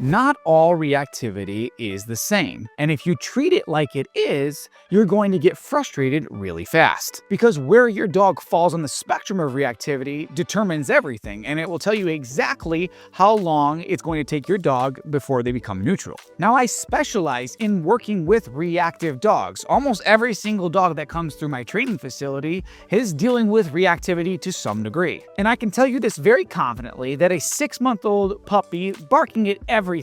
Not all reactivity is the same, and if you treat it like it is, you're going to get frustrated really fast. Because where your dog falls on the spectrum of reactivity determines everything, and it will tell you exactly how long it's going to take your dog before they become neutral. Now, I specialize in working with reactive dogs. Almost every single dog that comes through my training facility is dealing with reactivity to some degree. And I can tell you this very confidently that a 6-month-old puppy barking at everything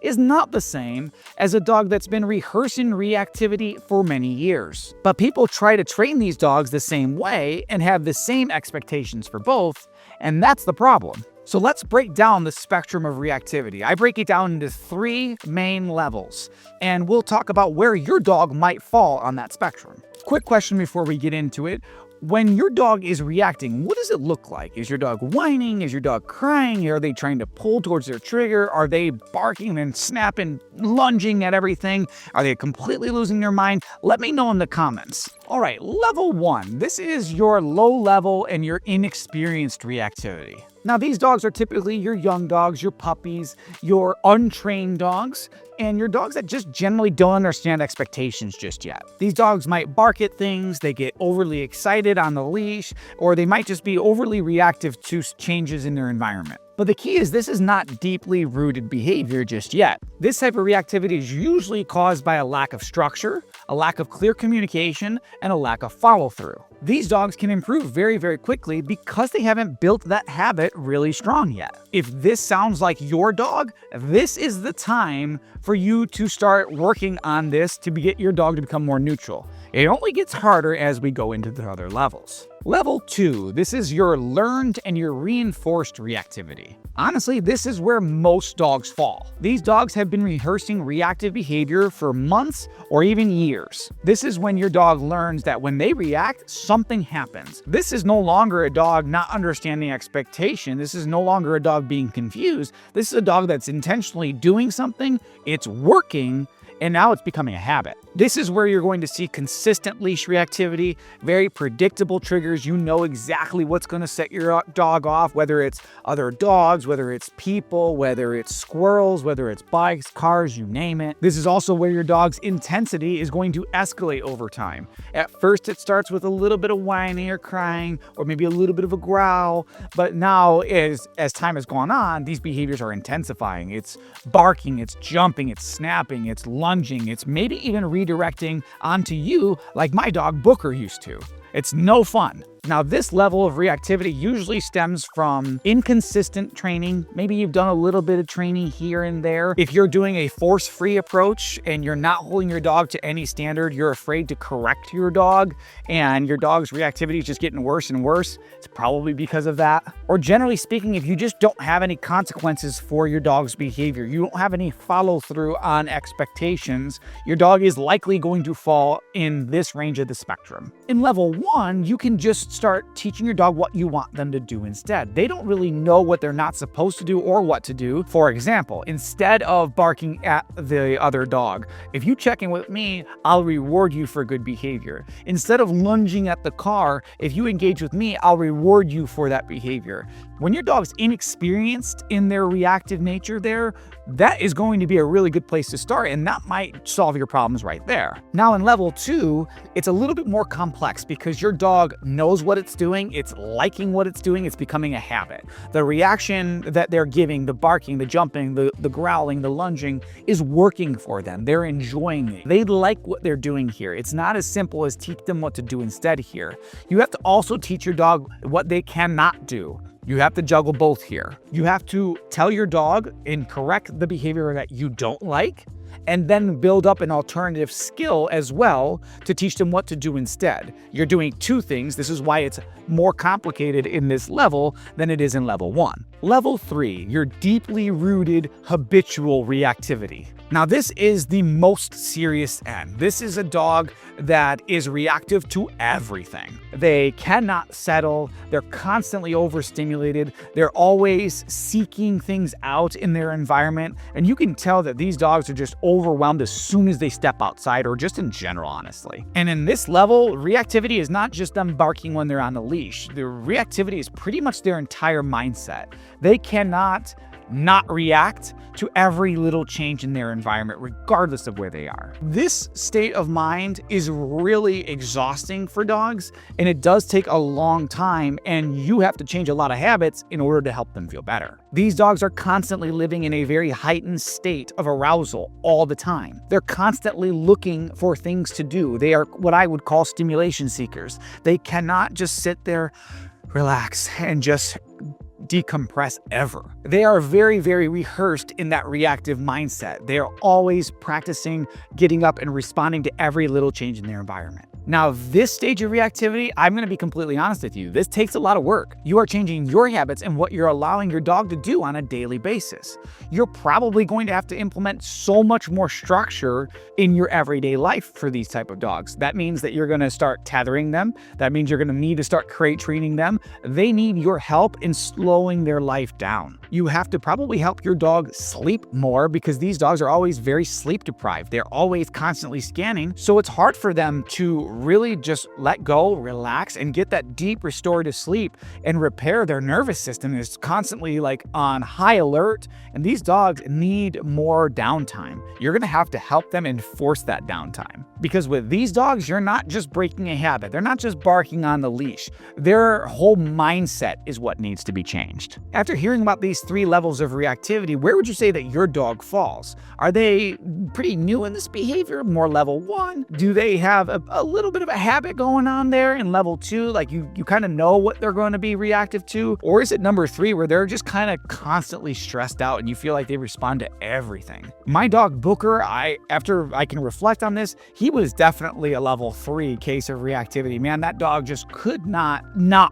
is not the same as a dog that's been rehearsing reactivity for many years. But people try to train these dogs the same way and have the same expectations for both, and that's the problem. So let's break down the spectrum of reactivity. I break it down into 3 main levels, and we'll talk about where your dog might fall on that spectrum. Quick question before we get into it. When your dog is reacting, what does it look like? Is your dog whining? Is your dog crying? Are they trying to pull towards their trigger? Are they barking and snapping, lunging at everything? Are they completely losing their mind? Let me know in the comments. All right, level 1. This is your low level and your inexperienced reactivity. Now, these dogs are typically your young dogs, your puppies, your untrained dogs, and your dogs that just generally don't understand expectations just yet. These dogs might bark at things, they get overly excited on the leash, or they might just be overly reactive to changes in their environment. But the key is this is not deeply rooted behavior just yet. This type of reactivity is usually caused by a lack of structure, a lack of clear communication, and a lack of follow-through. These dogs can improve very, very quickly because they haven't built that habit really strong yet. If this sounds like your dog, this is the time for you to start working on this to get your dog to become more neutral. It only gets harder as we go into the other levels. Level 2, this is your learned and your reinforced reactivity. Honestly, this is where most dogs fall. These dogs have been rehearsing reactive behavior for months or even years. This is when your dog learns that when they react, something happens. This is no longer a dog not understanding expectation. This is no longer a dog being confused. This is a dog that's intentionally doing something, it's working, and now it's becoming a habit. This is where you're going to see consistent leash reactivity, very predictable triggers. You know exactly what's going to set your dog off, whether it's other dogs, whether it's people, whether it's squirrels, whether it's bikes, cars, you name it. This is also where your dog's intensity is going to escalate over time. At first, it starts with a little bit of whining or crying, or maybe a little bit of a growl. But now, as time has gone on, these behaviors are intensifying. It's barking, it's jumping, it's snapping, it's lunging, it's maybe even redirecting onto you like my dog Booker used to. It's no fun. Now, this level of reactivity usually stems from inconsistent training. Maybe you've done a little bit of training here and there. If you're doing a force-free approach and you're not holding your dog to any standard, you're afraid to correct your dog, and your dog's reactivity is just getting worse and worse, it's probably because of that. Or generally speaking, if you just don't have any consequences for your dog's behavior, you don't have any follow-through on expectations, your dog is likely going to fall in this range of the spectrum. In level 1, you can just start teaching your dog what you want them to do instead. They don't really know what they're not supposed to do or what to do. For example, instead of barking at the other dog, if you check in with me, I'll reward you for good behavior. Instead of lunging at the car, if you engage with me, I'll reward you for that behavior. When your dog's inexperienced in their reactive nature there, that is going to be a really good place to start, and that might solve your problems right there. Now in level 2, it's a little bit more complex because your dog knows what it's doing, it's liking what it's doing, it's becoming a habit. The reaction that they're giving, the barking, the jumping, the growling, the lunging, is working for them. They're enjoying it. They like what they're doing here. It's not as simple as teach them what to do instead here. You have to also teach your dog what they cannot do. You have to juggle both here. You have to tell your dog and correct the behavior that you don't like, and then build up an alternative skill as well to teach them what to do instead. You're doing 2 things. This is why it's more complicated in this level than it is in level 1. Level 3, your deeply rooted habitual reactivity. Now, this is the most serious end. This is a dog that is reactive to everything. They cannot settle. They're constantly overstimulated. They're always seeking things out in their environment. And you can tell that these dogs are just overwhelmed as soon as they step outside, or just in general, honestly. And in this level, reactivity is not just them barking when they're on the leash. The reactivity is pretty much their entire mindset. They cannot not react to every little change in their environment, regardless of where they are. This state of mind is really exhausting for dogs, and it does take a long time, and you have to change a lot of habits in order to help them feel better. These dogs are constantly living in a very heightened state of arousal all the time. They're constantly looking for things to do. They are what I would call stimulation seekers. They cannot just sit there, relax, and just decompress ever. They are very, very rehearsed in that reactive mindset. They are always practicing getting up and responding to every little change in their environment. Now, this stage of reactivity, I'm going to be completely honest with you, this takes a lot of work. You are changing your habits and what you're allowing your dog to do on a daily basis. You're probably going to have to implement so much more structure in your everyday life for these type of dogs. That means that you're going to start tethering them. That means you're going to need to start crate training them. They need your help in slowing their life down. You have to probably help your dog sleep more because these dogs are always very sleep deprived. They're always constantly scanning, so it's hard for them to really just let go, relax, and get that deep restorative sleep and repair their nervous system. Is constantly like on high alert, and these dogs need more downtime. You're gonna have to help them enforce that downtime, because with these dogs, you're not just breaking a habit. They're not just barking on the leash. Their whole mindset is what needs to be changed. After hearing about these 3 levels of reactivity, where would you say that your dog falls? Are they pretty new in this behavior, more level 1? Do they have a little bit of a habit going on there in level 2? Like you kind of know what they're going to be reactive to? Or is it number 3 where they're just kind of constantly stressed out and you feel like they respond to everything? My dog Booker, after I can reflect on this, he was definitely a level 3 case of reactivity. Man, that dog just could not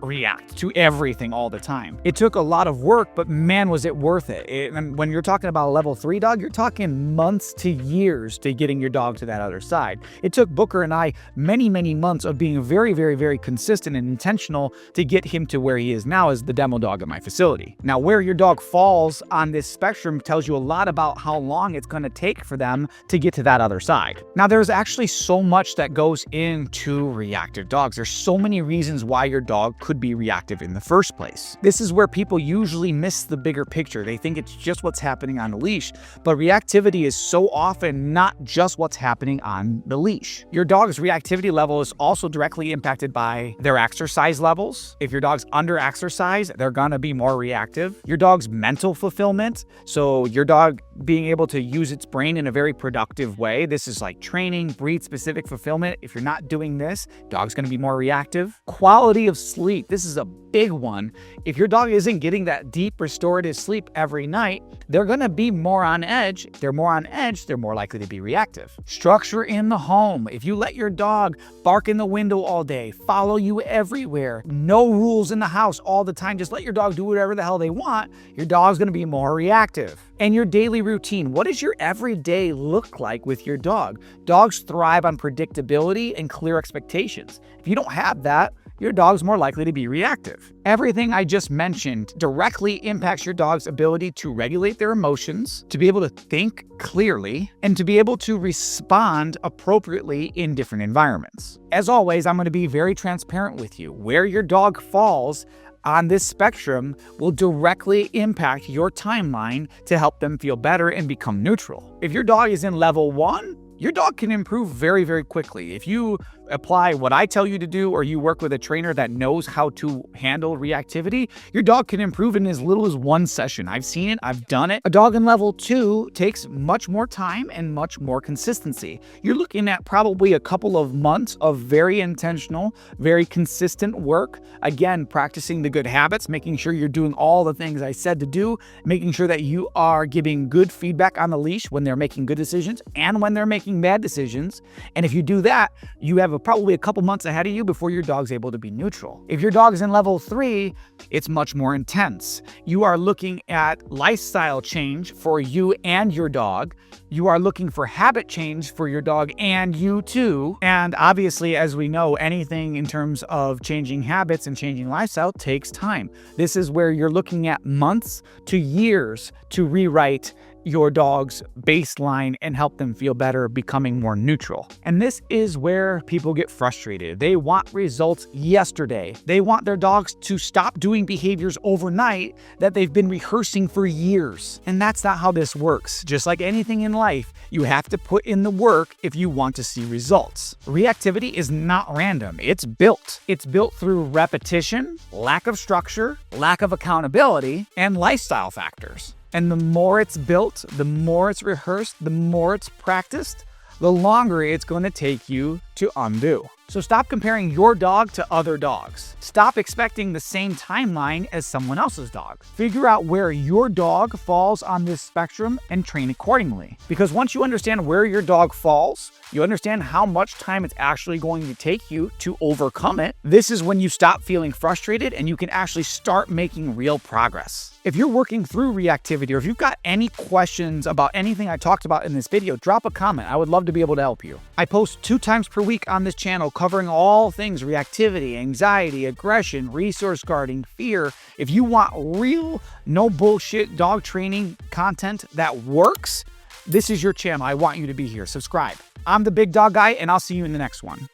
react to everything all the time. It took a lot of work, but man, was it worth it. And when you're talking about a level 3 dog, you're talking months to years to getting your dog to that other side. It took Booker and I many months of being very, very consistent and intentional to get him to where he is now as the demo dog at my facility. Now, where your dog falls on this spectrum tells you a lot about how long it's going to take for them to get to that other side. Now, there's actually so much that goes into reactive dogs. There's so many reasons why your dog could be reactive in the first place. This is where people usually miss the bigger picture. They think it's just what's happening on the leash, but reactivity is so often not just what's happening on the leash. Your dog's reactivity level is also directly impacted by their exercise levels. If your dog's under exercise, they're gonna be more reactive. Your dog's mental fulfillment, so your dog being able to use its brain in a very productive way. This is like training, breed-specific fulfillment. If you're not doing this, dog's gonna be more reactive. Quality of sleep, this is a big one. If your dog isn't getting that deep restorative sleep every night, they're gonna be more on edge. If they're more on edge, they're more likely to be reactive. Structure in the home. If you let your dog bark in the window all day, follow you everywhere, no rules in the house all the time, just let your dog do whatever the hell they want, your dog's gonna be more reactive. And your daily routine. What does your everyday look like with your dog? Dogs thrive on predictability and clear expectations. If you don't have that, your dog's more likely to be reactive. Everything I just mentioned directly impacts your dog's ability to regulate their emotions, to be able to think clearly, and to be able to respond appropriately in different environments. As always, I'm going to be very transparent with you. Where your dog falls on this spectrum will directly impact your timeline to help them feel better and become neutral. If your dog is in level 1, your dog can improve very quickly. If you apply what I tell you to do, or you work with a trainer that knows how to handle reactivity, your dog can improve in as little as 1 session. I've seen it, I've done it. A dog in level 2 takes much more time and much more consistency. You're looking at probably a couple of months of very intentional, very consistent work. Again, practicing the good habits, making sure you're doing all the things I said to do, making sure that you are giving good feedback on the leash when they're making good decisions and when they're making bad decisions. And if you do that, you have probably a couple months ahead of you before your dog's able to be neutral. If your dog is in level 3, it's much more intense. You are looking at lifestyle change for you and your dog. You are looking for habit change for your dog and you too. And obviously, as we know, anything in terms of changing habits and changing lifestyle takes time. This is where you're looking at months to years to rewrite your dog's baseline and help them feel better, becoming more neutral. And this is where people get frustrated. They want results yesterday. They want their dogs to stop doing behaviors overnight that they've been rehearsing for years. And that's not how this works. Just like anything in life, you have to put in the work if you want to see results. Reactivity is not random. It's built. It's built through repetition, lack of structure, lack of accountability, and lifestyle factors. And the more it's built, the more it's rehearsed, the more it's practiced, the longer it's going to take you to undo. So stop comparing your dog to other dogs. Stop expecting the same timeline as someone else's dog. Figure out where your dog falls on this spectrum and train accordingly. Because once you understand where your dog falls, you understand how much time it's actually going to take you to overcome it. This is when you stop feeling frustrated and you can actually start making real progress. If you're working through reactivity, or if you've got any questions about anything I talked about in this video, drop a comment. I would love to be able to help you. I post 2 times per week on this channel covering all things reactivity, anxiety, aggression, resource guarding, fear. If you want real, no bullshit dog training content that works, this is your channel. I want you to be here. Subscribe. I'm the Big Dog Guy, and I'll see you in the next one.